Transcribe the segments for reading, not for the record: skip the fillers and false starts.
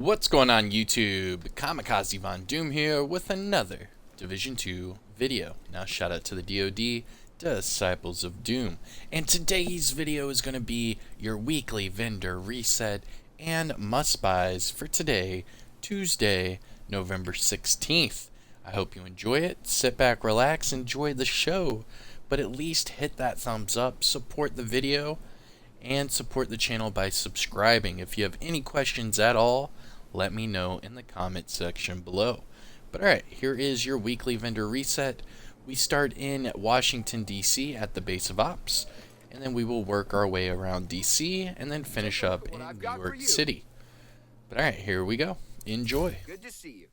What's going on YouTube? Kamikazevondoom here with another Division 2 video. Now shout out to the DoD, Disciples of Doom. And today's video is going to be your weekly vendor reset and must-buys for today, Tuesday, November 16th. I hope you enjoy it. Sit back, relax, enjoy the show. But at least hit that thumbs up, support the video, and support the channel by subscribing. If you have any questions at all, let me know in the comment section below. But alright, here is your weekly vendor reset. We start in Washington, D.C. at the base of ops, and then we will work our way around D.C. and then finish up in New York City. But alright, here we go. Enjoy. Good to see you.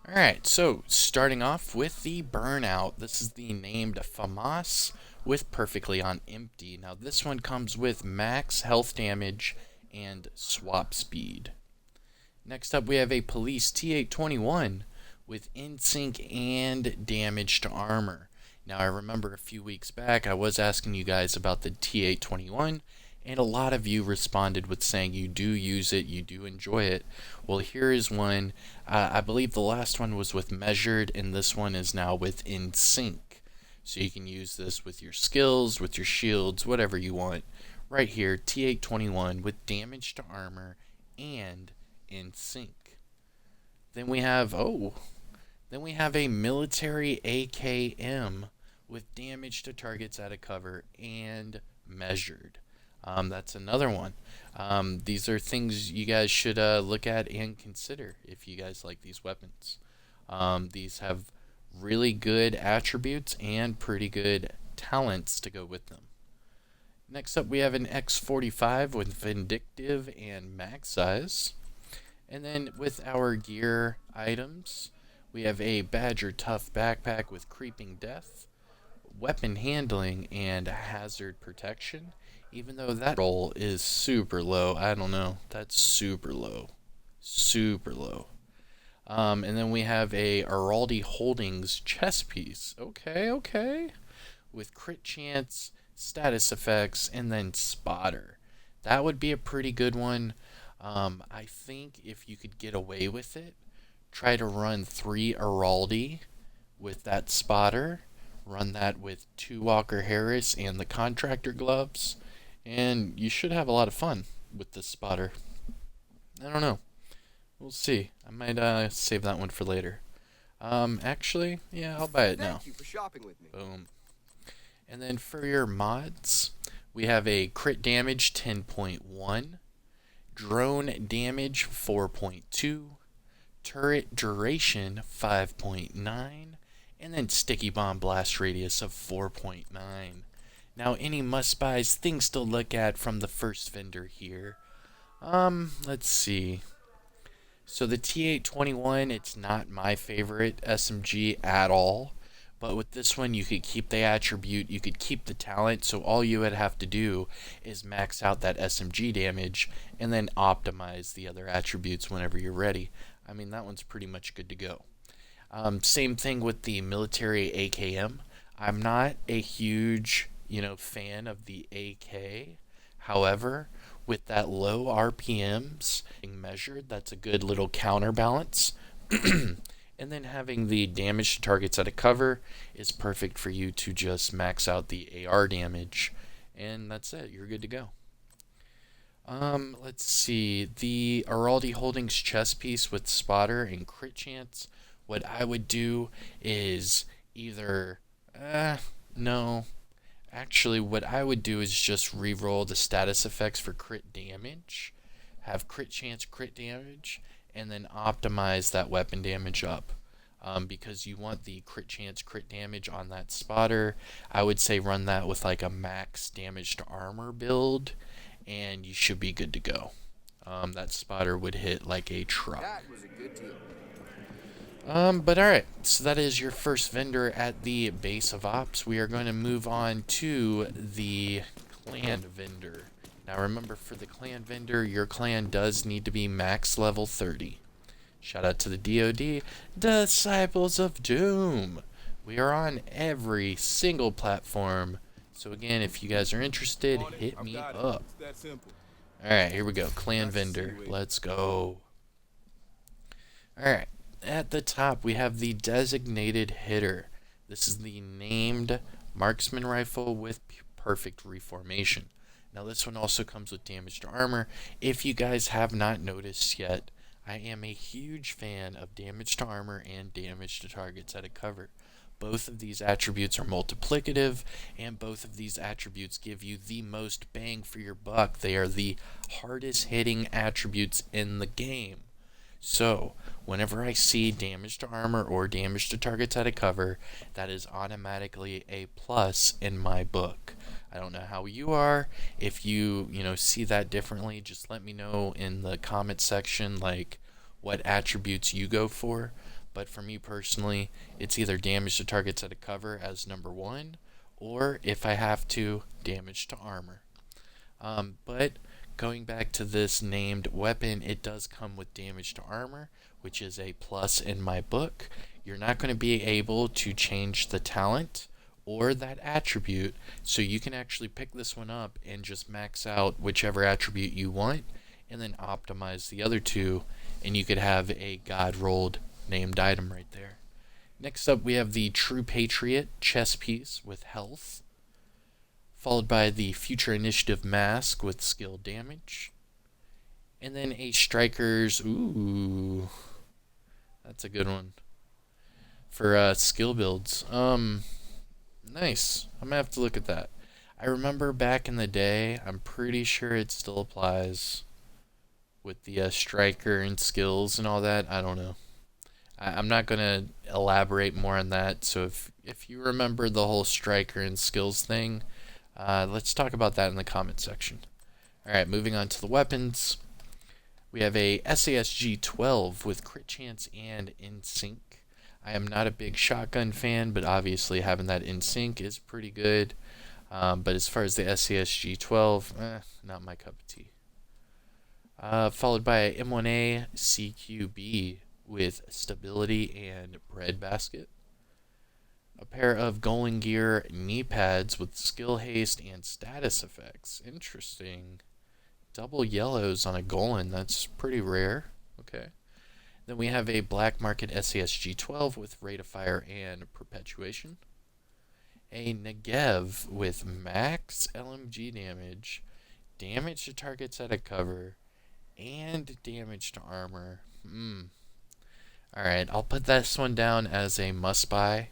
Alright, so starting off with the Burnout. This is the named FAMAS with Perfectly on Empty. Now this one comes with max health damage and swap speed. Next up we have a Police T821 with in sync and damage to armor. Now I remember a few weeks back I was asking you guys about the T821 and a lot of you responded with saying you do use it, you do enjoy it. Well, here is one. I believe the last one was with measured and this one is now with in sync. So you can use this with your skills, with your shields, whatever you want. Right here, T821 with damage to armor and in sync. Then we have a military AKM with damage to targets out of cover and measured. That's another one. These are things you guys should look at and consider if you guys like these weapons. These have really good attributes and pretty good talents to go with them. Next up we have an X45 with Vindictive and Max Size. And then with our gear items, we have a Badger Tough Backpack with Creeping Death, Weapon Handling, and Hazard Protection. Even though that roll is super low, I don't know, that's super low. Super low. And then we have a Araldi Holdings chess piece. Okay. With crit chance, status effects, and then spotter. That would be a pretty good one. I think if you could get away with it, try to run 3 Araldi with that spotter. Run that with 2 Walker Harris and the contractor gloves. And you should have a lot of fun with this spotter. I don't know. We'll see. I might save that one for later. Actually, yeah, I'll buy it now. Thank you for shopping with me. Boom. And then for your mods, we have a crit damage 10.1, drone damage 4.2, turret duration 5.9, and then sticky bomb blast radius of 4.9. Now, any must-buys, things to look at from the first vendor here. Let's see. So the T821, it's not my favorite SMG at all. But with this one, you could keep the attribute, you could keep the talent. So all you would have to do is max out that SMG damage and then optimize the other attributes whenever you're ready. I mean, that one's pretty much good to go. Same thing with the military AKM. I'm not a huge fan of the AK. However, with that low RPMs being measured, that's a good little counterbalance. And then having the damage to targets out of cover is perfect for you to just max out the AR damage. And that's it. You're good to go. Let's see. The Araldi Holdings chess piece with spotter and crit chance. What I would do is either... no. Actually, what I would do is just re-roll the status effects for crit damage, have crit chance, crit damage, and then optimize that weapon damage up. Because you want the crit chance, crit damage on that spotter. I would say run that with like a max damage to armor build, and you should be good to go. That spotter would hit like a truck. That was a good deal. But alright, so that is your first vendor at the base of ops. We are going to move on to the clan vendor. Now remember, for the clan vendor, your clan does need to be max level 30. Shout out to the DoD, Disciples of Doom. We are on every single platform. So again, if you guys are interested, hit me up. Alright, here we go. Clan Nice to see vendor. you, Wade. Let's go. Alright, at the top we have the designated hitter. This is the named marksman rifle with perfect reformation. Now this one also comes with damage to armor. If you guys have not noticed yet, I am a huge fan of damage to armor and damage to targets at a cover. Both of these attributes are multiplicative, and both of these attributes give you the most bang for your buck. They are the hardest hitting attributes in the game. So, whenever I see damage to armor or damage to targets at a cover, that is automatically a plus in my book. I don't know how you are. If you see that differently, just let me know in the comment section, like what attributes you go for. But for me personally, it's either damage to targets at a cover as number one, or if I have to, damage to armor. But going back to this named weapon, it does come with damage to armor, which is a plus in my book. You're not going to be able to change the talent or that attribute, so you can actually pick this one up and just max out whichever attribute you want, and then optimize the other two, and you could have a god rolled named item right there. Next up, we have the True Patriot chess piece with health, followed by the Future Initiative mask with skill damage, and then a Striker's, ooh, that's a good one, for skill builds. Nice. I'm gonna have to look at that. I remember back in the day, I'm pretty sure it still applies with the Striker and skills and all that. I don't know. I'm not going to elaborate more on that. So if you remember the whole Striker and skills thing, let's talk about that in the comment section. Alright, moving on to the weapons. We have a SASG 12 with crit chance and in sync. I am not a big shotgun fan, but obviously having that in sync is pretty good. But as far as the SASG 12, not my cup of tea. Followed by a M1A CQB with stability and breadbasket. A pair of Golden Gear knee pads with skill haste and status effects. Interesting. Double yellows on a Golan, that's pretty rare. Okay. Then we have a Black Market SASG 12 with rate of fire and perpetuation. A Negev with max LMG damage, damage to targets at a cover, and damage to armor. Alright, I'll put this one down as a must buy.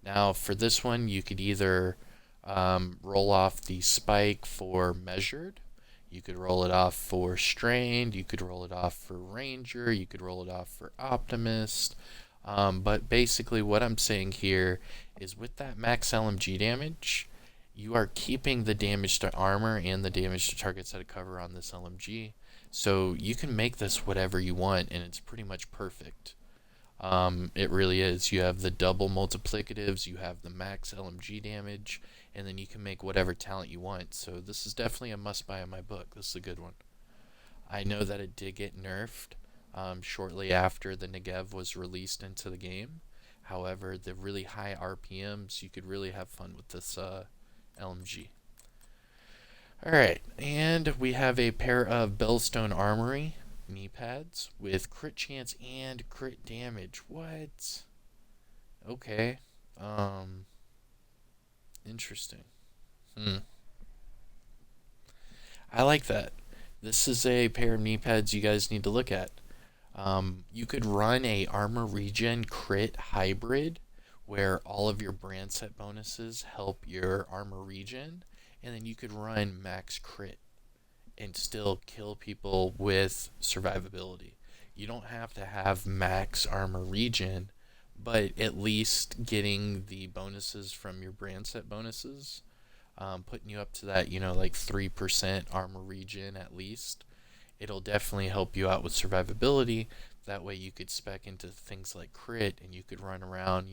Now, for this one, you could either roll off the spike for measured, you could roll it off for strained, you could roll it off for ranger, you could roll it off for optimist. But basically, what I'm saying here is with that max LMG damage, you are keeping the damage to armor and the damage to targets at a cover on this LMG. So you can make this whatever you want, and it's pretty much perfect. It really is. You have the double multiplicatives, you have the max LMG damage, and then you can make whatever talent you want. So this is definitely a must buy in my book. This is a good one. I know that it did get nerfed shortly after the Negev was released into the game. However, the really high RPMs, you could really have fun with this LMG. Alright, and we have a pair of Bellstone Armory knee pads with crit chance and crit damage. What? Okay. Interesting. I like that. This is a pair of knee pads you guys need to look at. You could run a armor regen crit hybrid where all of your brand set bonuses help your armor regen, and then you could run max crit and still kill people with survivability. You don't have to have max armor regen, but at least getting the bonuses from your brand set bonuses, putting you up to that, like 3% armor regen at least, it'll definitely help you out with survivability. That way you could spec into things like crit, and you could run around,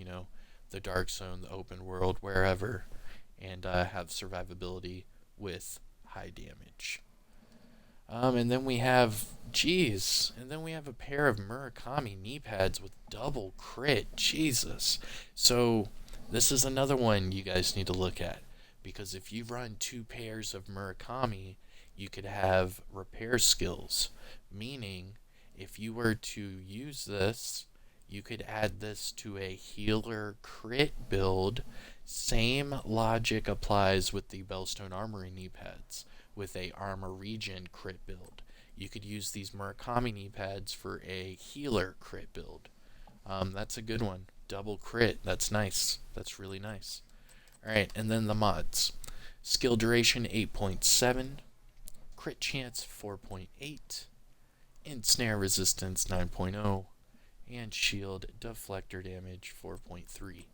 the dark zone, the open world, wherever, and have survivability with high damage. And then we have a pair of Murakami knee pads with double crit. Jesus. So this is another one you guys need to look at, because if you run two pairs of Murakami, you could have repair skills, meaning if you were to use this, you could add this to a healer crit build. Same logic applies with the Bellstone Armory knee pads with a armor regen crit build. You could use these Murakami knee pads for a healer crit build. That's a good one. Double crit. That's nice. That's really nice. Alright, and then the mods. Skill duration 8.7. Crit chance 4.8. Ensnare resistance 9.0. And shield deflector damage 4.3.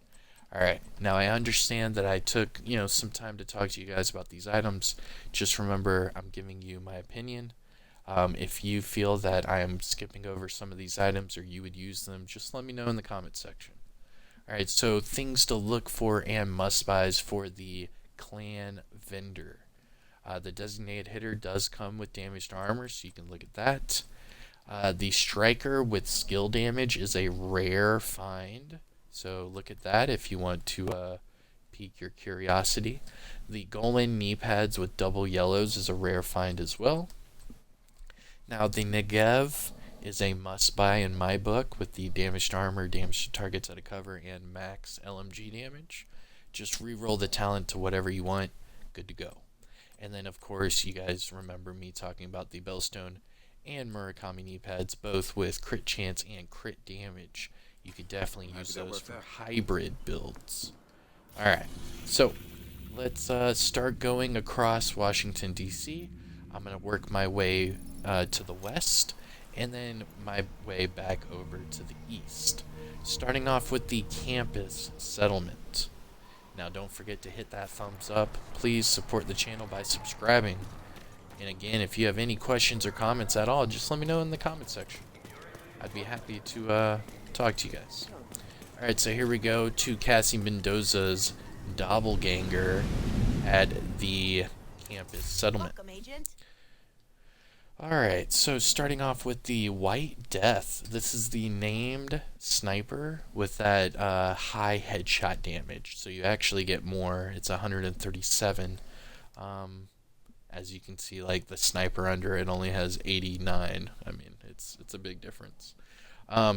Alright, now I understand that I took, some time to talk to you guys about these items. Just remember, I'm giving you my opinion. If you feel that I am skipping over some of these items or you would use them, just let me know in the comment section. Alright, so things to look for and must-buys for the clan vendor. The designated hitter does come with damaged armor, so you can look at that. The striker with skill damage is a rare find, so look at that if you want to pique your curiosity. The Golan knee pads with double yellows is a rare find as well. Now the Negev is a must-buy in my book with the damaged armor, damage to targets out of cover, and max LMG damage. Just reroll the talent to whatever you want, good to go. And then of course you guys remember me talking about the Bellstone and Murakami knee pads, both with crit chance and crit damage. You could definitely use those for hybrid builds. Alright, so let's start going across Washington, D.C. I'm going to work my way to the west, and then my way back over to the east. Starting off with the campus settlement. Now don't forget to hit that thumbs up. Please support the channel by subscribing. And again, if you have any questions or comments at all, just let me know in the comment section. I'd be happy to talk to you guys. Alright, so here we go to Cassie Mendoza's doppelganger at the campus settlement. Welcome, Agent. Alright, so starting off with the White Death. This is the named sniper with that high headshot damage. So you actually get more. It's 137. As you can see, like the sniper under it only has 89. I mean, it's a big difference.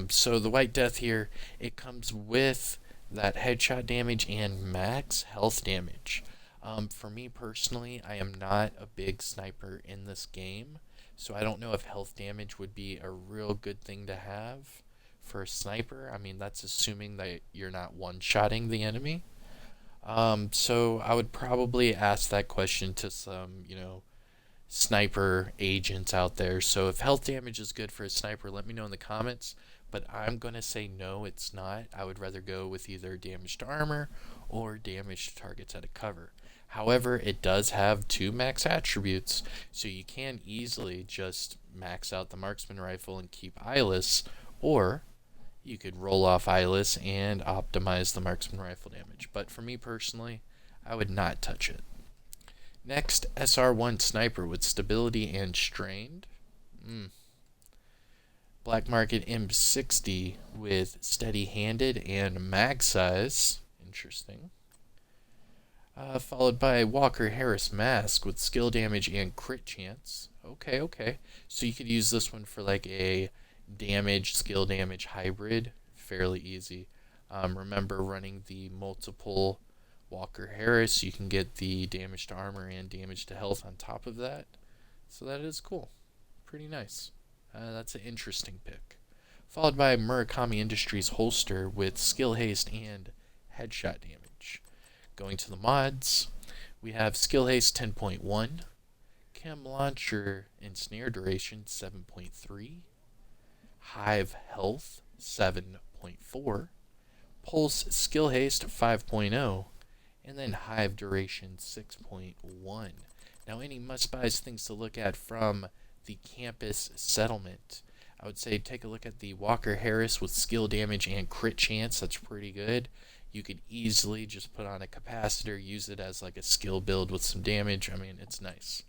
So the White Death here, it comes with that headshot damage and max health damage. For me personally, I am not a big sniper in this game, so I don't know if health damage would be a real good thing to have for a sniper. I mean, that's assuming that you're not one-shotting the enemy. So I would probably ask that question to some, sniper agents out there. So if health damage is good for a sniper, let me know in the comments. But I'm going to say no, it's not. I would rather go with either damaged armor or damaged targets out of cover. However, it does have 2 max attributes, so you can easily just max out the marksman rifle and keep eyeless, or you could roll off eyeless and optimize the marksman rifle damage. But for me personally, I would not touch it. Next, SR1 sniper with stability and strained. Black Market M60 with steady-handed and mag size. Interesting. Followed by Walker Harris Mask with skill damage and crit chance. Okay. So you could use this one for like a damage, skill damage hybrid. Fairly easy. Remember running the multiple Walker Harris, you can get the damage to armor and damage to health on top of that. So that is cool. Pretty nice. That's an interesting pick. Followed by Murakami Industries holster with skill haste and headshot damage. Going to the mods, we have skill haste 10.1, chem launcher and snare duration 7.3, hive health 7.4, pulse skill haste 5.0, and then hive duration 6.1. Now any must-buys, things to look at from the campus settlement. I would say take a look at the Walker Harris with skill damage and crit chance. That's pretty good. You could easily just put on a capacitor, use it as like a skill build with some damage. I mean, it's nice.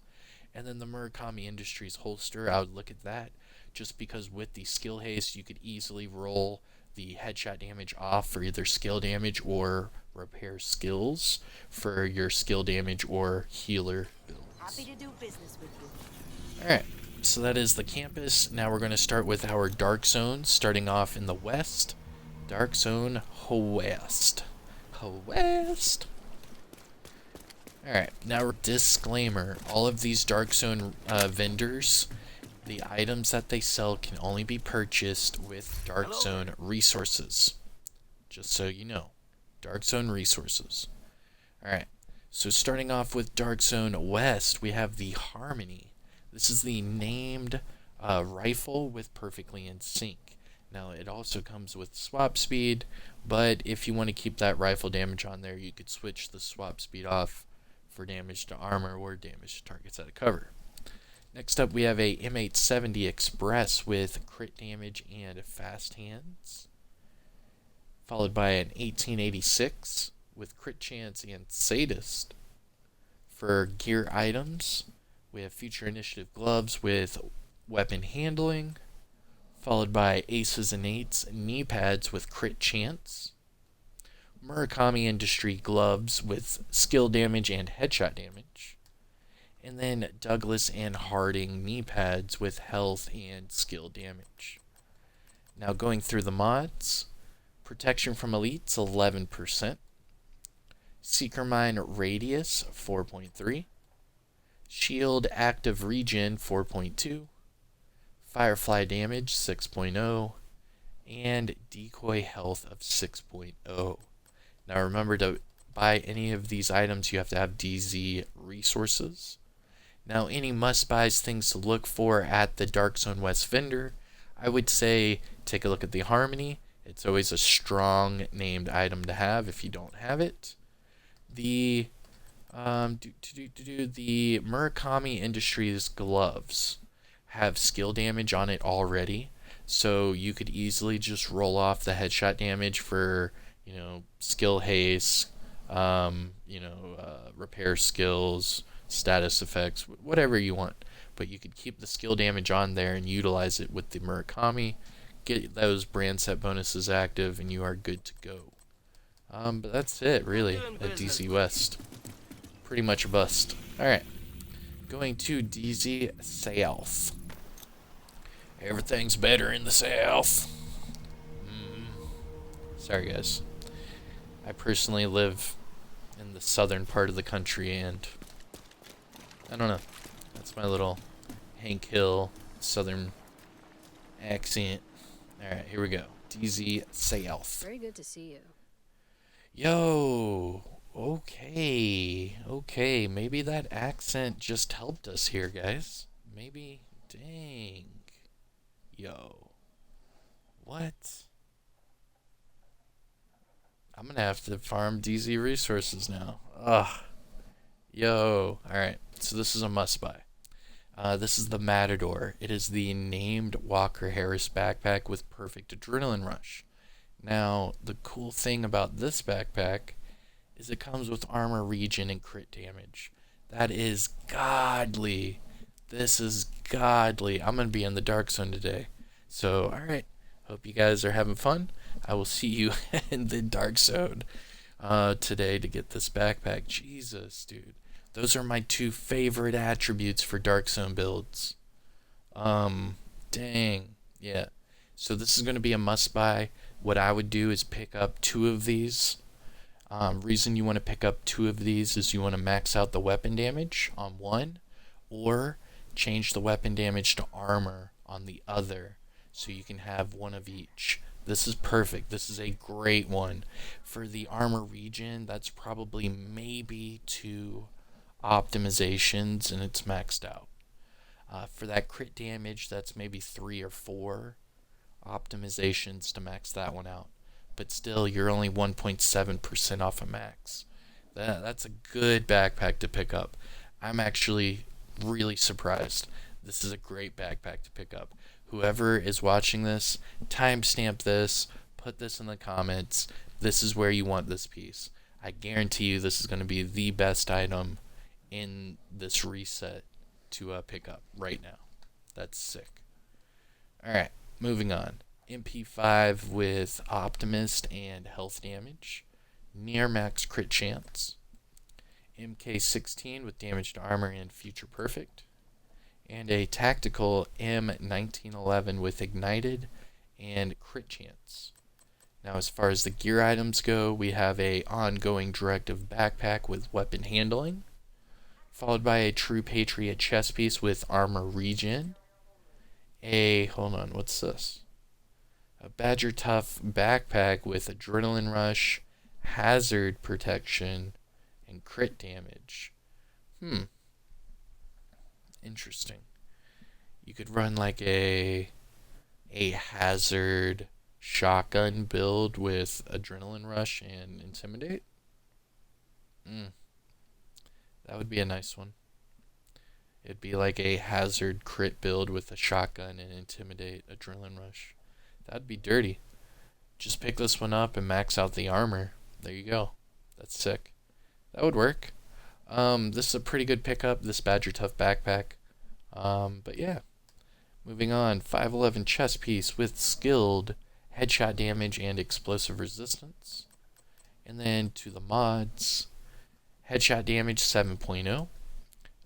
And then the Murakami Industries holster, I would look at that just because with the skill haste, you could easily roll the headshot damage off for either skill damage or repair skills for your skill damage or healer build. Happy to do business with you. Alright, so that is the campus. Now we're going to start with our dark zones, starting off in the west. Dark zone west. West. Alright, now disclaimer. All of these dark zone vendors, the items that they sell can only be purchased with dark zone resources. Just so you know. Dark zone resources. Alright, so starting off with dark zone west, we have the Harmony. This is the named rifle with perfectly in sync. Now it also comes with swap speed, but if you want to keep that rifle damage on there, you could switch the swap speed off for damage to armor or damage to targets out of cover. Next up we have a M870 Express with crit damage and fast hands, followed by an 1886 with crit chance and sadist. For gear items, we have Future Initiative gloves with weapon handling, followed by Aces and Eights knee pads with crit chance, Murakami Industry gloves with skill damage and headshot damage, and then Douglas and Harding knee pads with health and skill damage. Now going through the mods, protection from elites 11%, Seeker Mine Radius 4.3, Shield Active Regen 4.2, Firefly Damage 6.0, and Decoy Health of 6.0. Now remember, to buy any of these items you have to have DZ resources. Now any must-buys, things to look for at the Dark Zone West vendor, I would say take a look at the Harmony. It's always a strong named item to have if you don't have it. The the Murakami Industries gloves have skill damage on it already, so you could easily just roll off the headshot damage for, skill haste, repair skills, status effects, whatever you want. But you could keep the skill damage on there and utilize it with the Murakami, get those brand set bonuses active, and you are good to go. But that's it, really, at DC West. Pretty much a bust. Alright, going to DZ South. Everything's better in the South. Sorry, guys. I personally live in the southern part of the country, and I don't know. That's my little Hank Hill southern accent. Alright, here we go. DZ South. Very good to see you. Yo, okay, maybe that accent just helped us here, guys. Maybe, dang. Yo, what? I'm gonna have to farm DZ resources now. Ugh. Yo, alright, so this is a must-buy. This is the Matador. It is the named Walker Harris backpack with perfect adrenaline rush. Now, the cool thing about this backpack is it comes with armor regen and crit damage. That is godly. This is godly. I'm going to be in the dark zone today. So, alright. Hope you guys are having fun. I will see you in the dark zone today to get this backpack. Jesus, dude. Those are my two favorite attributes for dark zone builds. Dang. Yeah. So this is going to be a must-buy. What I would do is pick up 2 of these. Reason you want to pick up 2 of these is you want to max out the weapon damage on one, or change the weapon damage to armor on the other, so you can have one of each. This is perfect. This is a great one. For the armor regen, that's probably maybe 2 optimizations and it's maxed out. For that crit damage, that's maybe 3 or 4 optimizations to max that one out. But still, you're only 1.7% off a max. That's a good backpack to pick up. I'm actually really surprised. This is a great backpack to pick up. Whoever is watching this, timestamp this, put this in the comments. This is where you want this piece. I guarantee you this is going to be the best item in this reset to pick up right now. That's sick. Alright, moving on. MP5 with Optimist and health damage. Near max crit chance. MK16 with damaged armor and future perfect, and a tactical M1911 with ignited and crit chance. Now, as far as the gear items go, we have a ongoing directive backpack with weapon handling, followed by a True Patriot chest piece with armor regen, hold on, what's this? A Badger Tough backpack with adrenaline rush, hazard protection, and crit damage. Interesting. You could run like a hazard shotgun build with adrenaline rush and intimidate. That would be a nice one. It'd be like a hazard crit build with a shotgun and intimidate adrenaline rush. That'd be dirty. Just pick this one up and max out the armor. There you go. That's sick. That would work. This is a pretty good pickup, this Badger Tough backpack. But yeah. Moving on, 511 chest piece with skilled headshot damage and explosive resistance. And then to the mods, headshot damage 7.0,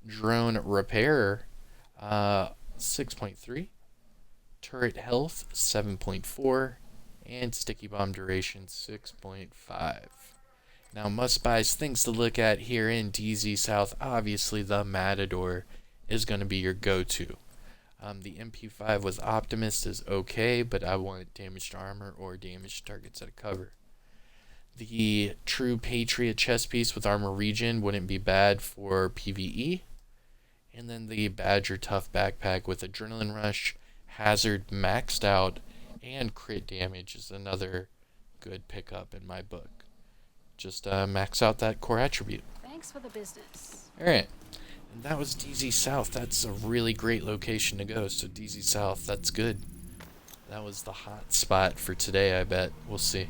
drone repair 6.3, turret health 7.4, and sticky bomb duration 6.5. Now, must-buys, things to look at here in DZ South. Obviously, the Matador is going to be your go-to. The MP5 with Optimist is okay, but I want damaged armor or damaged targets at a cover. The True Patriot chest piece with armor regen wouldn't be bad for PvE. And then the Badger Tough backpack with adrenaline rush, hazard maxed out, and crit damage is another good pickup in my book. Just max out that core attribute. Thanks for the business. Alright, and that was DZ South. That's a really great location to go, so DZ South, that's good. That was the hot spot for today, I bet. We'll see.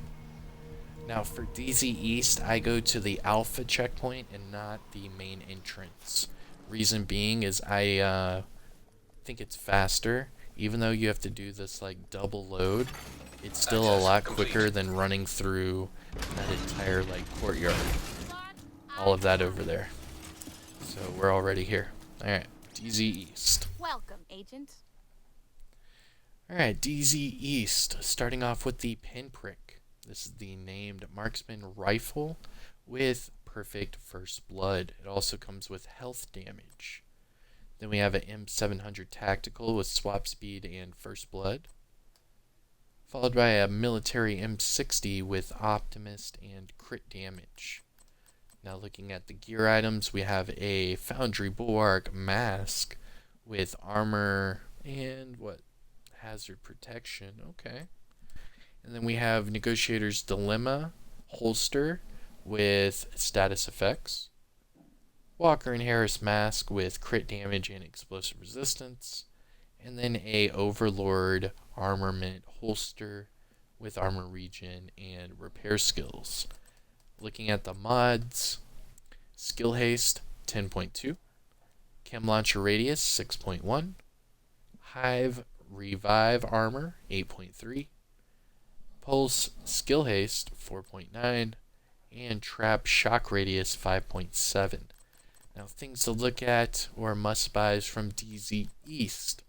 Now for DZ East, I go to the Alpha checkpoint and not the main entrance. Reason being is I think it's faster. Even though you have to do this like double load, it's still a lot quicker than running through that entire like courtyard. All of that over there. So we're already here. Alright, DZ East. Welcome, Agent. Alright, DZ East. Starting off with the Pinprick. This is the named marksman rifle with perfect first blood. It also comes with health damage. Then we have an M700 tactical with swap speed and first blood, followed by a military M60 with optimist and crit damage. Now looking at the gear items, we have a Foundry Bulwark mask with armor and hazard protection. Okay. And then we have Negotiator's Dilemma holster with status effects, Walker and Harris mask with crit damage and explosive resistance, and then a Overlord armament holster with armor regen and repair skills. Looking at the mods, skill haste 10.2, chem launcher radius 6.1, hive revive armor 8.3, pulse skill haste 4.9, and trap shock radius 5.7. Now, things to look at or must-buys from DZ East.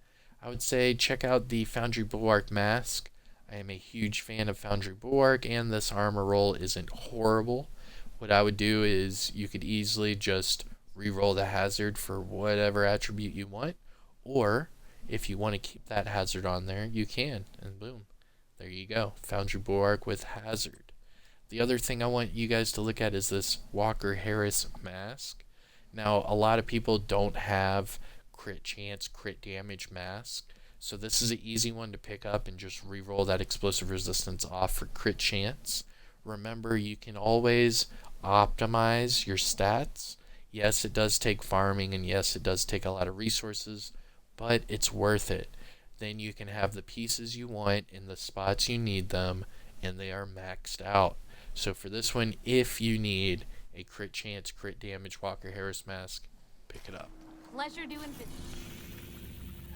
I would say check out the Foundry Bulwark mask. I am a huge fan of Foundry Bulwark, and this armor roll isn't horrible. What I would do is you could easily just re-roll the hazard for whatever attribute you want, or if you want to keep that hazard on there, you can, and boom, there you go. Foundry Bulwark with hazard. The other thing I want you guys to look at is this Walker Harris mask. Now, a lot of people don't have crit chance, crit damage mask, so this is an easy one to pick up and just re-roll that explosive resistance off for crit chance. Remember, you can always optimize your stats. Yes, it does take farming, and yes, it does take a lot of resources, but it's worth it. Then you can have the pieces you want in the spots you need them, and they are maxed out. So for this one, if you need a crit chance, crit damage Walker Harris mask, pick it up. Pleasure doing business.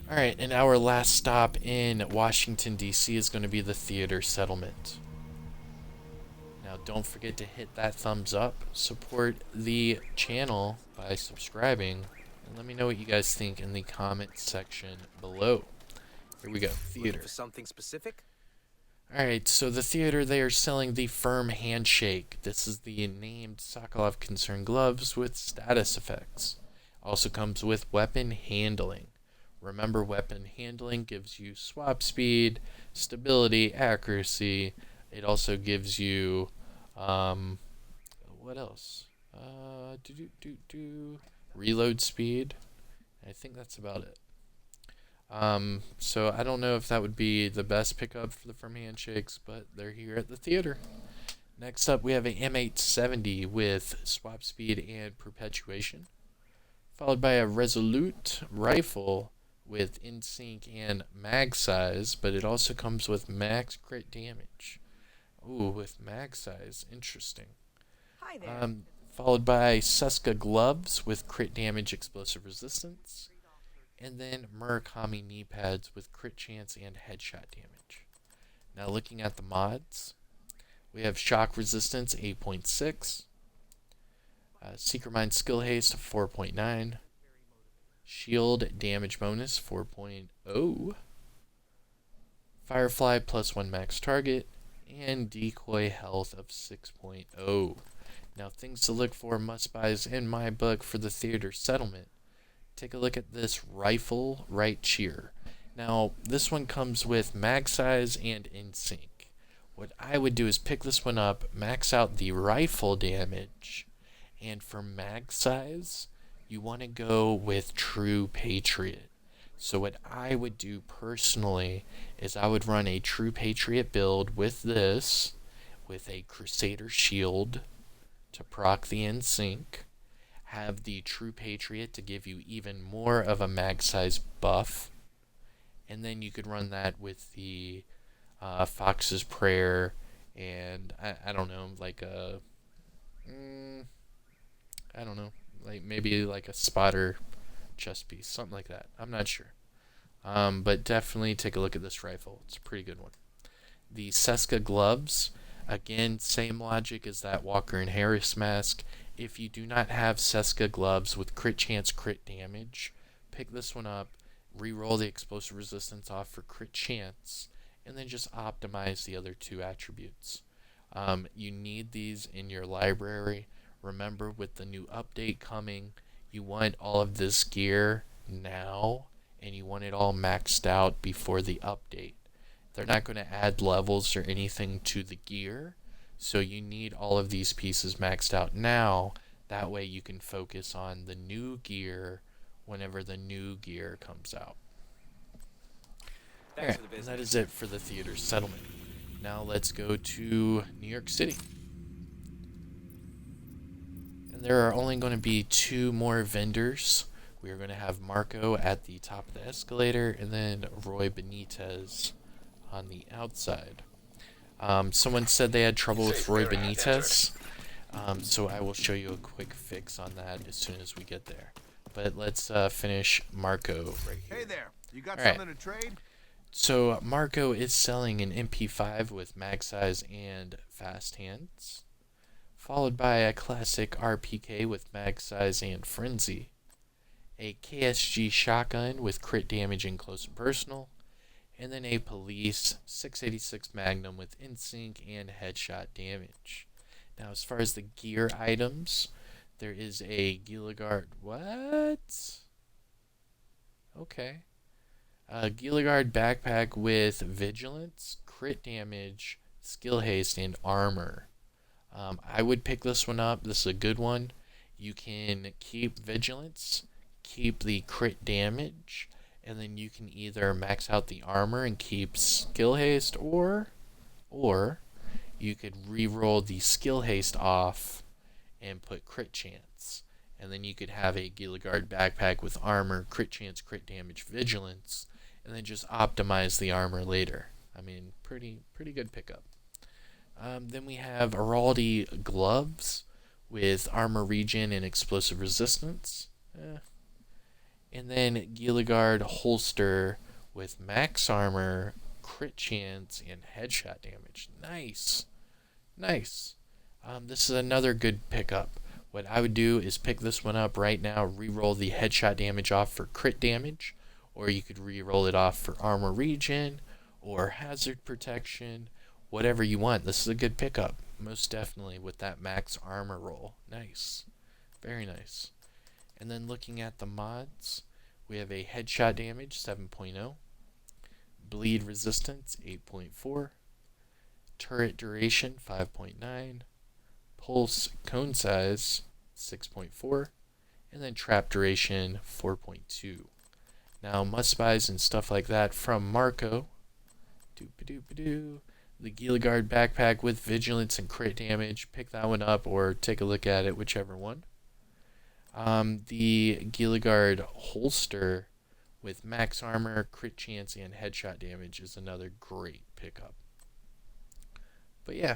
Alright, and our last stop in Washington, D.C. is going to be the Theater Settlement. Now Now, don't forget to hit that thumbs up, support the channel by subscribing, and let me know what you guys think in the comment section below. Here we go, Looking theater. for something specific? Alright, so the theater, they are selling the Firm Handshake. This is the named Sokolov Concern gloves with status effects. Also comes with weapon handling. Remember, weapon handling gives you swap speed, stability, accuracy. It also gives you, what else? Reload speed. I think that's about it. So I don't know if that would be the best pickup for the Firm Handshakes, but they're here at the theater. Next up, we have a M870 with swap speed and perpetuation, followed by a Resolute rifle with in-sync and mag size, but it also comes with max crit damage. Ooh, with mag size, interesting. Hi there. Followed by Seska gloves with crit damage, explosive resistance, and then Murakami knee pads with crit chance and headshot damage. Now looking at the mods, we have shock resistance 8.6, Seeker Mind skill haste 4.9, shield damage bonus 4.0, Firefly plus 1 max target, and decoy health of 6.0. Now things to look for, must buys in my book for the theater settlement. Take a look at this rifle right here. Now, this one comes with mag size and in sync. What I would do is pick this one up, max out the rifle damage, and for mag size, you want to go with True Patriot. So what I would do personally is I would run a True Patriot build with this, with a Crusader shield to proc the in sync, have the True Patriot to give you even more of a mag size buff, and then you could run that with the Fox's Prayer and I don't know, like a I don't know, like maybe like a spotter chest piece, something like that. I'm not sure, but definitely take a look at this rifle. It's a pretty good one. The Seska gloves, again, same logic as that Walker and Harris mask. If you do not have Seska gloves with crit chance, crit damage, pick this one up, re-roll the explosive resistance off for crit chance, and then just optimize the other two attributes. You need these in your library. Remember, with the new update coming, you want all of this gear now, and you want it all maxed out before the update. They're not going to add levels or anything to the gear, so you need all of these pieces maxed out now. That way you can focus on the new gear whenever the new gear comes out. Thanks Alright, for the and business. that is it for the theater settlement. Now let's go to New York City. And there are only going to be 2 more vendors. We are going to have Marco at the top of the escalator, and then Roy Benitez on the outside. Someone said they had trouble with Roy Benitez, so I will show you a quick fix on that as soon as we get there. But let's finish Marco right here. Hey there, you got All right. something to trade? So Marco is selling an MP5 with mag size and fast hands, followed by a classic RPK with mag size and frenzy, a KSG shotgun with crit damage and close and personal, and then a police 686 Magnum with in-sync and headshot damage. Now, as far as the gear items, there is a Gilligard. What? Okay. A Gilligard backpack with vigilance, crit damage, skill haste, and armor. I would pick this one up. This is a good one. You can keep vigilance, keep the crit damage, and then you can either max out the armor and keep skill haste, or you could re-roll the skill haste off and put crit chance. And then you could have a Gilligard backpack with armor, crit chance, crit damage, vigilance, and then just optimize the armor later. I mean, pretty good pickup. Then we have Araldi gloves with armor regen and explosive resistance. And then Gilligard holster with max armor, crit chance, and headshot damage. Nice. This is another good pickup. What I would do is pick this one up right now, re-roll the headshot damage off for crit damage, or you could re-roll it off for armor regen, or hazard protection, whatever you want. This is a good pickup, most definitely, with that max armor roll. Nice. Very nice. And then looking at the mods, we have a headshot damage 7.0, bleed resistance 8.4, turret duration 5.9, pulse cone size 6.4, and then trap duration 4.2. Now must buys and stuff like that from Marco. Doop-a-doop-a-doo. The Gilligard backpack with vigilance and crit damage. Pick that one up or take a look at it, whichever one. The Gilligard holster with max armor, crit chance, and headshot damage is another great pickup. But yeah,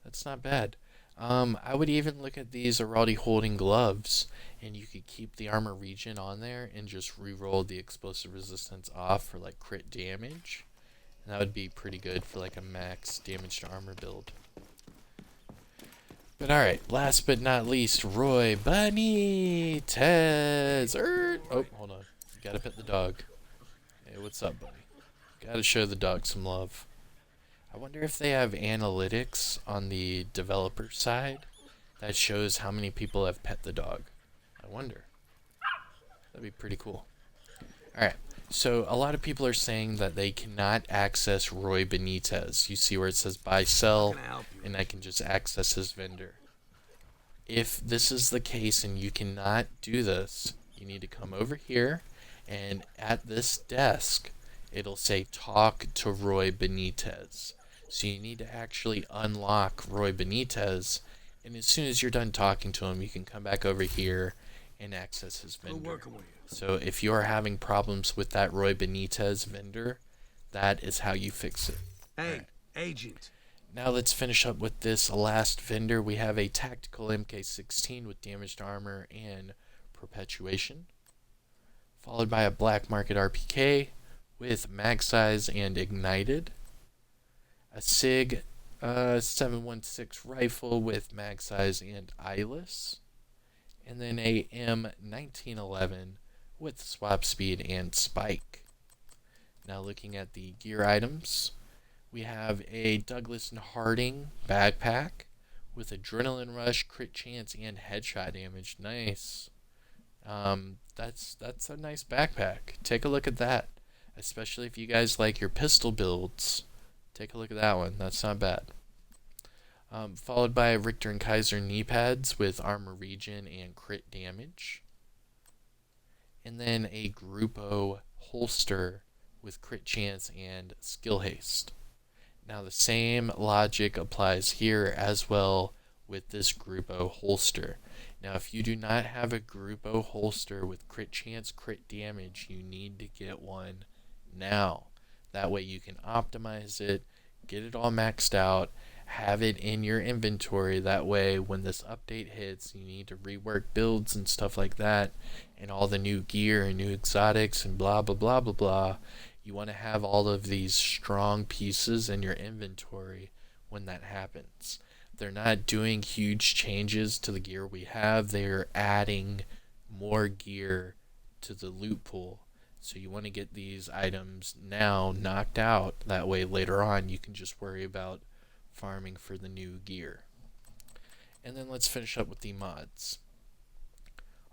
that's not bad. I would even look at these already holding gloves, and you could keep the armor regen on there and just re-roll the explosive resistance off for like crit damage. And that would be pretty good for like a max damage to armor build. But alright, last but not least, Roy Benitez. Oh, hold on. You gotta pet the dog. Hey, what's up, buddy? Gotta show the dog some love. I wonder if they have analytics on the developer side that shows how many people have pet the dog. I wonder. That'd be pretty cool. Alright, so a lot of people are saying that they cannot access Roy Benitez. You see where it says buy sell, and I can just access his vendor. If this is the case and you cannot do this, you need to come over here, and at this desk, it'll say talk to Roy Benitez. So you need to actually unlock Roy Benitez, and as soon as you're done talking to him, you can come back over here and access his vendor. So if you're having problems with that Roy Benitez vendor, that is how you fix it. Hey, right. agent. Now let's finish up with this last vendor. We have a tactical MK16 with damaged armor and perpetuation, followed by a black market RPK with mag size and ignited, a SIG 716 rifle with mag size and eyeless, and then a M1911 with swap speed and spike. Now looking at the gear items, we have a Douglas and Harding backpack with adrenaline rush, crit chance, and headshot damage. Nice. That's a nice backpack. Take a look at that, especially if you guys like your pistol builds. Take a look at that one. That's not bad. Followed by Richter and Kaiser knee pads with armor regen and crit damage. And then a Grupo holster with crit chance and skill haste. Now the same logic applies here as well with this Grupo holster. Now if you do not have a Grupo holster with crit chance, crit damage, you need to get one now. That way you can optimize it, get it all maxed out, have it in your inventory. That way when this update hits, you need to rework builds and stuff like that, and all the new gear and new exotics and blah blah blah blah blah. You want to have all of these strong pieces in your inventory when that happens. They're not doing huge changes to the gear we have. They're adding more gear to the loot pool. So you want to get these items now knocked out. That way later on you can just worry about farming for the new gear. And then let's finish up with the mods.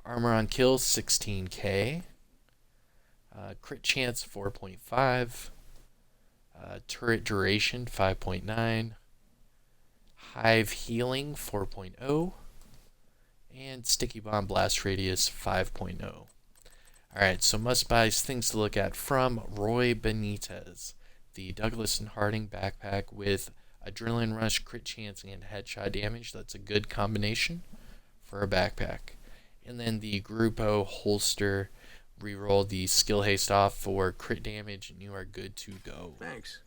Armor on kill 16k. Crit chance 4.5. Turret duration 5.9. Hive healing 4.0. And sticky bomb blast radius 5.0. Alright, so must buys, things to look at from Roy Benitez. The Douglas and Harding backpack with adrenaline rush, crit chance, and headshot damage. That's a good combination for a backpack. And then the Grupo holster, reroll the skill haste off for crit damage, and you are good to go. Thanks.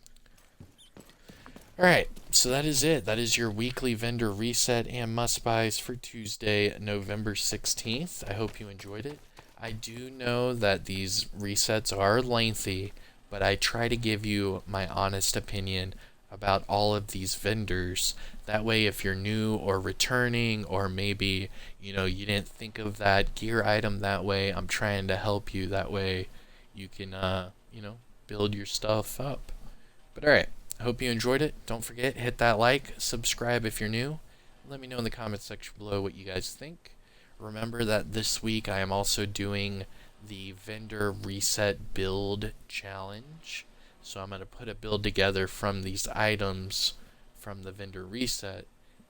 Alright, so that is it. That is your weekly vendor reset and must buys for Tuesday, November 16th. I hope you enjoyed it. I do know that these resets are lengthy, but I try to give you my honest opinion about all of these vendors. That way, if you're new or returning, or maybe, you didn't think of that gear item that way, I'm trying to help you. That way you can, build your stuff up. But alright, I hope you enjoyed it. Don't forget, hit that like, subscribe if you're new. Let me know in the comments section below what you guys think. Remember that this week I am also doing the vendor reset build challenge. So I'm going to put a build together from these items from the vendor reset,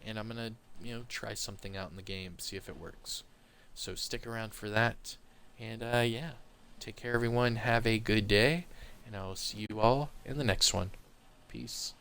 and I'm going to, try something out in the game, see if it works. So stick around for that. And yeah, take care everyone. Have a good day, and I'll see you all in the next one. Peace.